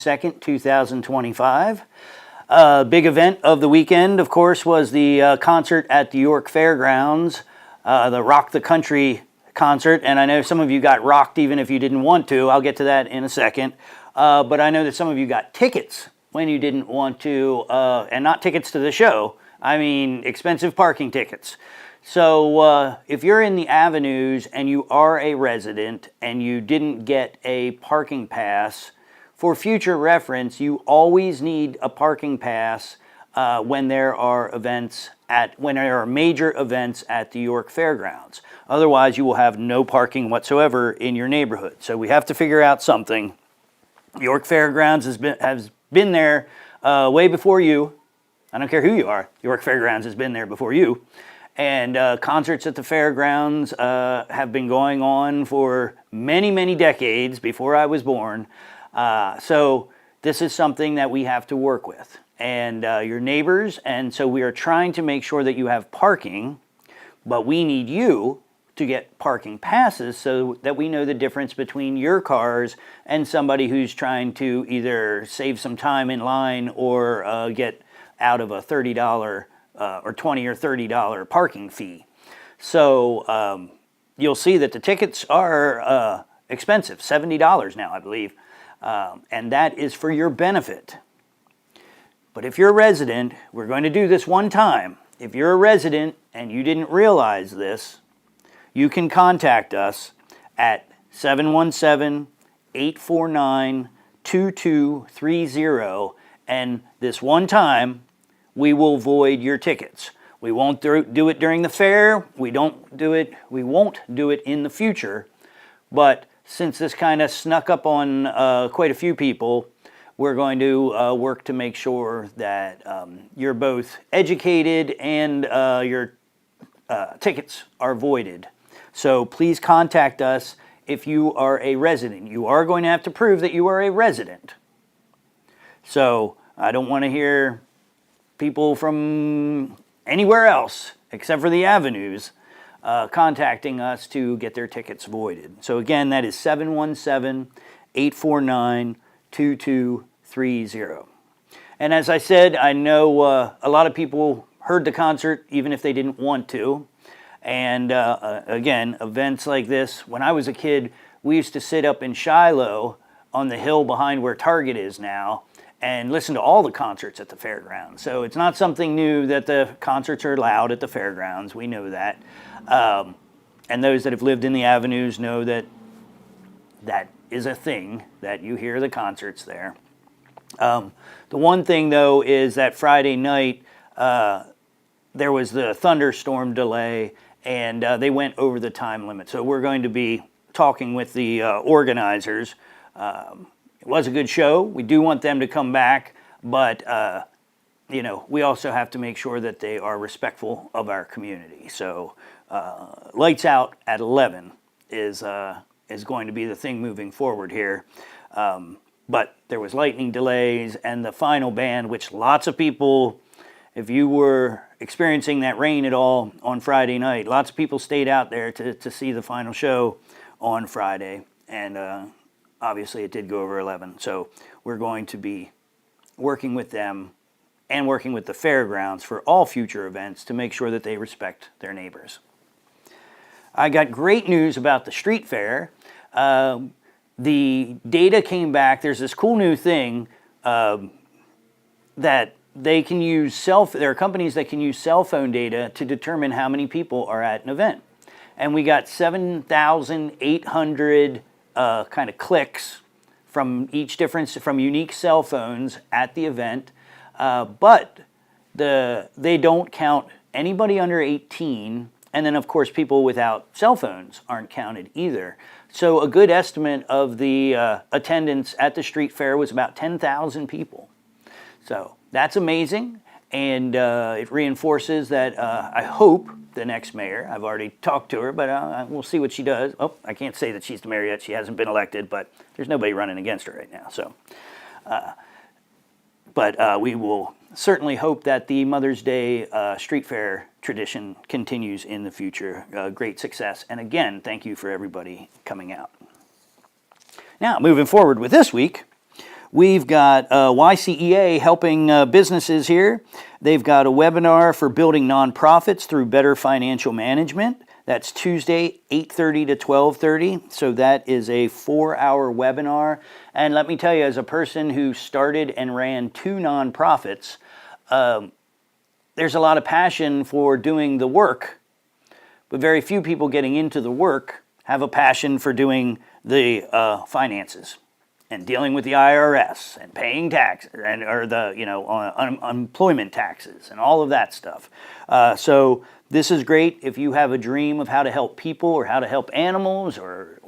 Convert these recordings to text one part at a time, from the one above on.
2nd, 2025. Big event of the weekend, of course, was the concert at the York Fairgrounds, the Rock the Country concert. And I know some of you got rocked even if you didn't want to. I'll get to that in a second. But I know that some of you got tickets when you didn't want to, and not tickets to the show. I mean, expensive parking tickets. So if you're in the avenues and you are a resident and you didn't get a parking pass, for future reference, you always need a parking pass when there are major events at the York Fairgrounds. Otherwise, you will have no parking whatsoever in your neighborhood. So we have to figure out something. York Fairgrounds has been there way before you. I don't care who you are. York Fairgrounds has been there before you. And concerts at the fairgrounds have been going on for many, many decades before I was born. So this is something that we have to work with, and your neighbors, and so we are trying to make sure that you have parking, but we need you to get parking passes so that we know the difference between your cars and somebody who's trying to either save some time in line or get out of a $30 or $20 or $30 parking fee. So you'll see that the tickets are expensive, $70 now, I believe. And that is for your benefit. But if you're a resident, we're going to do this one time. If you're a resident and you didn't realize this, you can contact us at 717-849-2230, and this one time we will void your tickets. We won't do it during the fair. We won't do it in the future, but since this kind of snuck up on quite a few people, we're going to work to make sure that you're both educated and your tickets are voided. So please contact us if you are a resident. You are going to have to prove that you are a resident. So I don't want to hear people from anywhere else except for the avenues contacting us to get their tickets voided. So again, that is 717-849-2230. And as I said, I know a lot of people heard the concert even if they didn't want to. And again, events like this, when I was a kid, we used to sit up in Shiloh on the hill behind where Target is now and listen to all the concerts at the fairgrounds. So it's not something new that the concerts are loud at the fairgrounds. We know that. And those that have lived in the avenues know that that is a thing, that you hear the concerts there. The one thing, though, is that Friday night there was the thunderstorm delay, and they went over the time limit. So we're going to be talking with the organizers. It was a good show. We do want them to come back, but we also have to make sure that they are respectful of our community. So lights out at 11 is going to be the thing moving forward here. But there was lightning delays, and the final band, which lots of people, if you were experiencing that rain at all on Friday night, lots of people stayed out there to see the final show on Friday. And obviously it did go over 11. So we're going to be working with them and working with the fairgrounds for all future events to make sure that they respect their neighbors. I got great news about the street fair. The data came back. There's this cool new thing that they can use there are companies that can use cell phone data to determine how many people are at an event. And we got 7,800 kind of clicks from from unique cell phones at the event. But they don't count anybody under 18, and then of course people without cell phones aren't counted either. So a good estimate of the attendance at the street fair was about 10,000 people. So that's amazing, and it reinforces that I hope the next mayor, I've already talked to her, but we'll see what she does. Oh, I can't say that she's the mayor yet. She hasn't been elected, but there's nobody running against her right now. So, but we will certainly hope that the Mother's Day street fair tradition continues in the future. Great success. And again, thank you for everybody coming out. Now, moving forward with this week, We've got YCEA helping businesses here. They've got a webinar for building nonprofits through better financial management. That's Tuesday, 8:30 to 12:30. So that is a 4-hour webinar. And let me tell you, as a person who started and ran 2 nonprofits, there's a lot of passion for doing the work, but very few people getting into the work have a passion for doing the finances and dealing with the IRS and paying taxes and or the unemployment taxes and all of that stuff. So this is great if you have a dream of how to help people or how to help animals or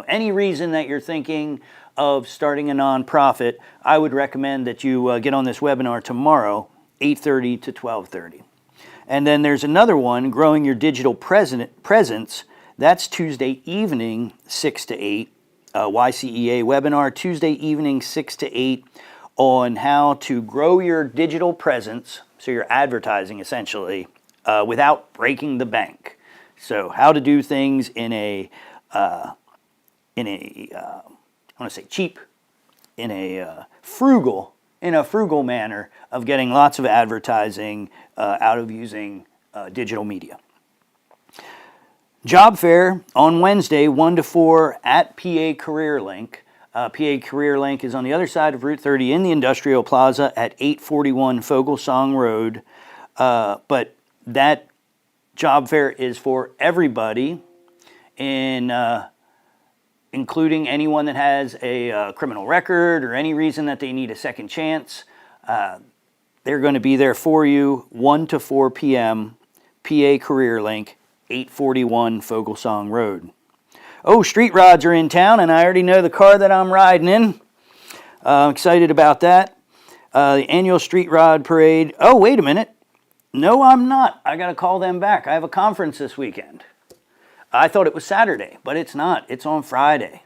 any reason that you're thinking of starting a nonprofit. I would recommend that you get on this webinar tomorrow, 8:30 to 12:30. And then there's another one, Growing Your Digital Presence. That's Tuesday evening, 6 to 8. YCEA webinar, Tuesday evening, 6 to 8, on how to grow your digital presence, so your advertising essentially, without breaking the bank. So how to do things in a frugal manner of getting lots of advertising out of using digital media. Job fair on Wednesday, 1 to 4 at PA Career Link. PA Career Link is on the other side of Route 30 in the Industrial Plaza at 841 Fogelsong Road. But that job fair is for everybody, including anyone that has a criminal record or any reason that they need a second chance. They're going to be there for you, 1 to 4 p.m., PA Career Link, 841 Fogelsong Road. Oh, street rods are in town, and I already know the car that I'm riding in. I'm excited about that. The annual street rod parade. Oh, wait a minute. No, I'm not. I got to call them back. I have a conference this weekend. I thought it was Saturday, but it's not. It's on Friday.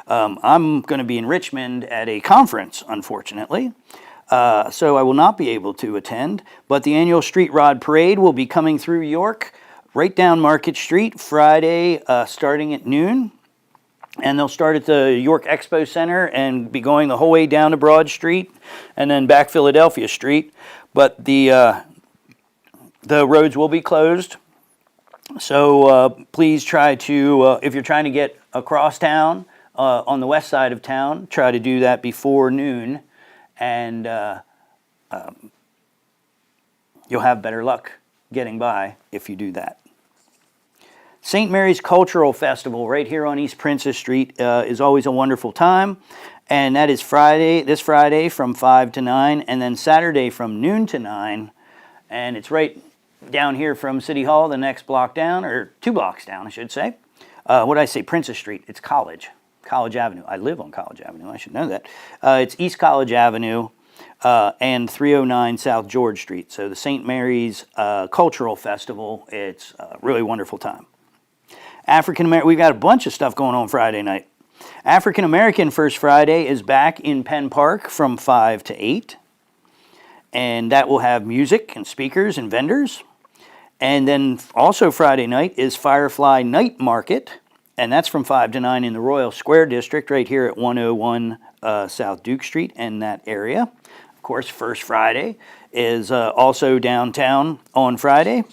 I'm going to be in Richmond at a conference, unfortunately. So I will not be able to attend. But the annual street rod parade will be coming through York, right down Market Street, Friday, starting at noon. And they'll start at the York Expo Center and be going the whole way down to Broad Street and then back Philadelphia Street. But the roads will be closed. So please try to, if you're trying to get across town on the west side of town, try to do that before noon. And you'll have better luck getting by if you do that. St. Mary's Cultural Festival right here on East Princess Street is always a wonderful time. And that is this Friday from 5 to 9, and then Saturday from noon to 9. And it's right down here from City Hall, the next block down, or 2 blocks down, I should say. What did I say? Princess Street. It's College Avenue. I live on College Avenue. I should know that. It's East College Avenue and 309 South George Street. So the St. Mary's Cultural Festival. It's a really wonderful time. We've got a bunch of stuff going on Friday night. African American First Friday is back in Penn Park from 5 to 8. And that will have music and speakers and vendors. And then also Friday night is Firefly Night Market. And that's from 5 to 9 in the Royal Square District right here at 101 South Duke Street and that area. Of course, First Friday is also downtown on Friday.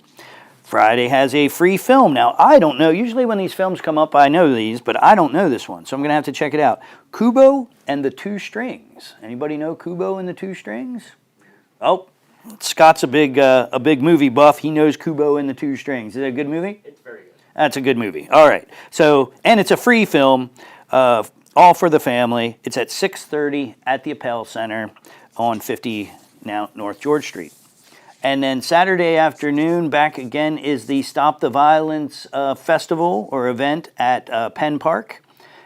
Friday has a free film. Now, I don't know. Usually when these films come up, I know these, but I don't know this one. So I'm going to have to check it out. Kubo and the Two Strings. Anybody know Kubo and the Two Strings? Oh, Scott's a big movie buff. He knows Kubo and the Two Strings. Is it a good movie? It's very good. That's a good movie. All right. So, and it's a free film, all for the family. It's at 6:30 at the Appel Center on 50 now North George Street. And then Saturday afternoon, back again, is the Stop the Violence festival or event at Penn Park.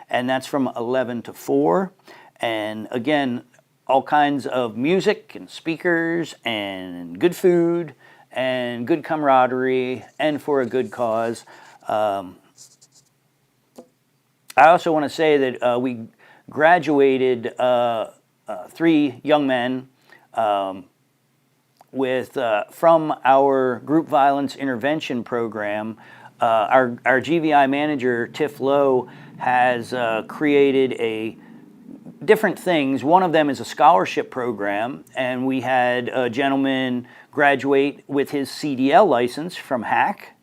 And that's from 11 to 4. And again, all kinds of music and speakers and good food and good camaraderie and for a good cause. I also want to say that we graduated 3 young men from our group violence intervention program. Our GVI manager, Tiff Lowe, has created a different things. One of them is a scholarship program, and we had a gentleman graduate with his CDL license from HAC.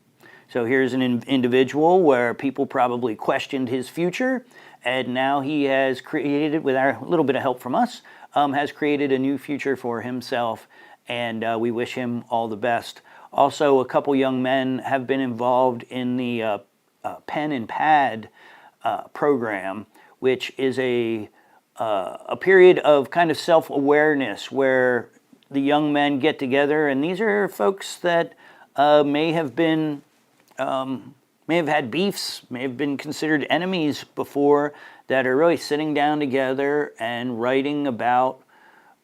So here's an individual where people probably questioned his future, and now he has created, with a little bit of help from us, has created a new future for himself, and we wish him all the best. Also, a couple young men have been involved in the Pen and Pad program, which is a period of kind of self-awareness where the young men get together, and these are folks that may have had beefs, may have been considered enemies before, that are really sitting down together and writing about,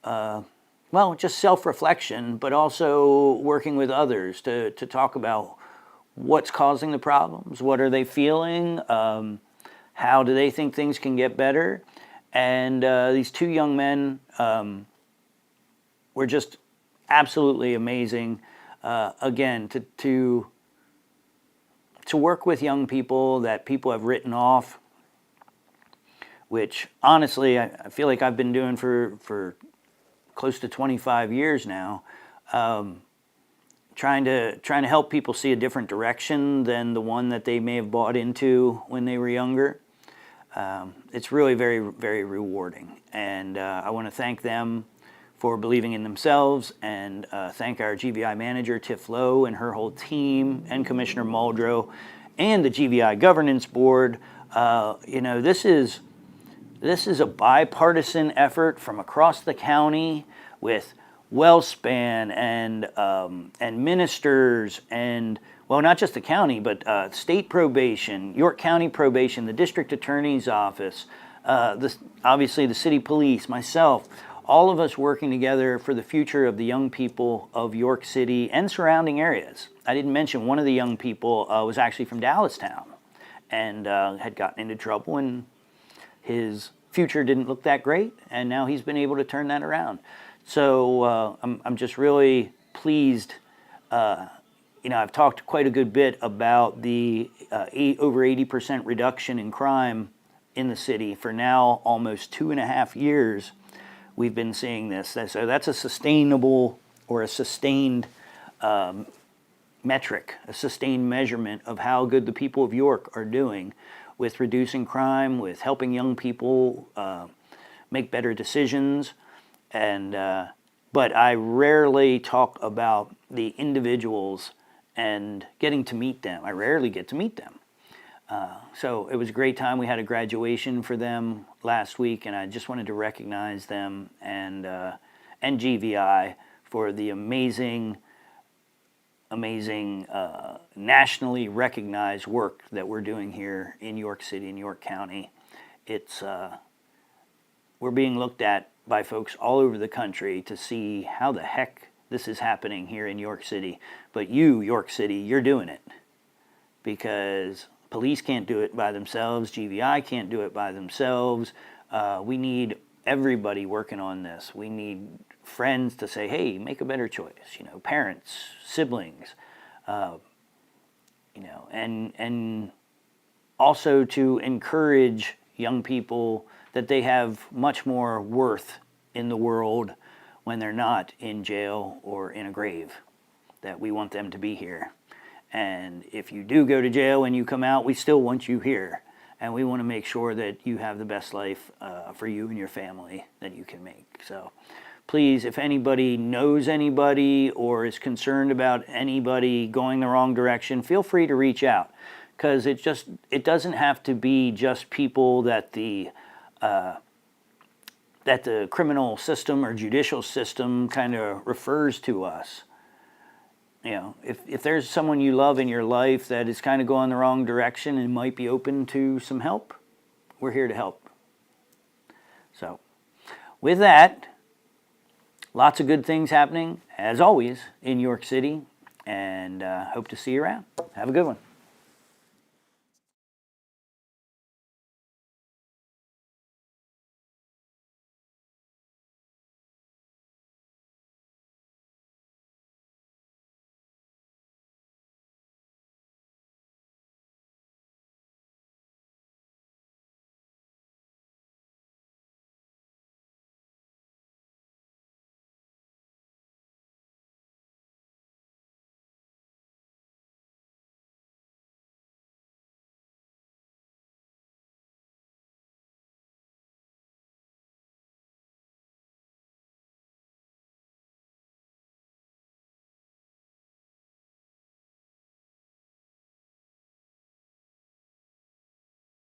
well, just self-reflection, but also working with others to talk about what's causing the problems, what are they feeling, how do they think things can get better. And these two young men were just absolutely amazing. Again, to work with young people that people have written off, which honestly I feel like I've been doing for close to 25 years now, trying to help people see a different direction than the one that they may have bought into when they were younger. It's really very, very rewarding, and I want to thank them for believing in themselves, and thank our GVI manager, Tiff Lowe, and her whole team, and Commissioner Muldrow, and the GVI Governance Board. This is a bipartisan effort from across the county with WellSpan and ministers and, well, not just the county, but state probation, York County probation, the district attorney's office, obviously the city police, myself, all of us working together for the future of the young people of York City and surrounding areas. I didn't mention one of the young people was actually from Dallastown and had gotten into trouble, and his future didn't look that great, and now he's been able to turn that around. So I'm just really pleased. I've talked quite a good bit about the over 80% reduction in crime in the city. For now, almost 2.5 years, we've been seeing this. So that's a sustainable or a sustained metric, a sustained measurement of how good the people of York are doing with reducing crime, with helping young people make better decisions. But I rarely talk about the individuals and getting to meet them. I rarely get to meet them. So it was a great time. We had a graduation for them last week, and I just wanted to recognize them and GVI for the amazing, nationally recognized work that we're doing here in York City and York County. We're being looked at by folks all over the country to see how the heck this is happening here in York City. But you, York City, you're doing it, because police can't do it by themselves. GVI can't do it by themselves. We need everybody working on this. We need friends to say, hey, make a better choice. Parents, siblings, and also to encourage young people that they have much more worth in the world when they're not in jail or in a grave, that we want them to be here. And if you do go to jail and you come out, we still want you here. And we want to make sure that you have the best life for you and your family that you can make. So please, if anybody knows anybody or is concerned about anybody going the wrong direction, feel free to reach out. Because it doesn't have to be just people that the criminal system or judicial system kind of refers to us. If there's someone you love in your life that is kind of going the wrong direction and might be open to some help, we're here to help. So, with that, lots of good things happening, as always, in York City, and hope to see you around. Have a good one.